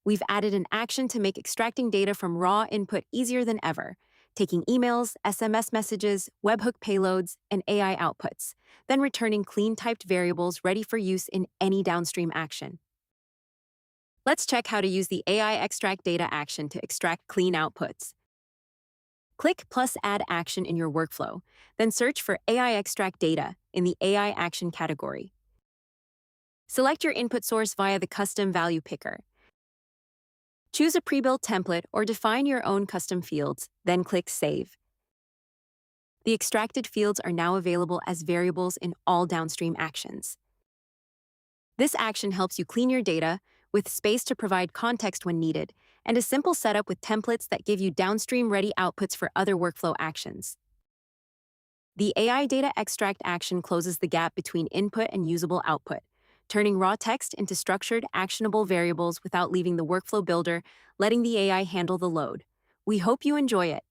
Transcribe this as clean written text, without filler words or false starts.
We've added an action to make extracting data from raw input easier than ever, taking emails, SMS messages, webhook payloads, and AI outputs, then returning clean typed variables ready for use in any downstream action. Let's check how to use the AI extract data action to extract clean outputs. Click plus add action in your workflow, then search for AI extract data in the AI action category. Select your input source via the custom value picker. Choose a pre-built template or define your own custom fields, then click Save. The extracted fields are now available as variables in all downstream actions. This action helps you clean your data, with space to provide context when needed, and a simple setup with templates that give you downstream-ready outputs for other workflow actions. The AI data extract action closes the gap between input and usable output, turning raw text into structured, actionable variables without leaving the workflow builder, letting the AI handle the load. We hope you enjoy it.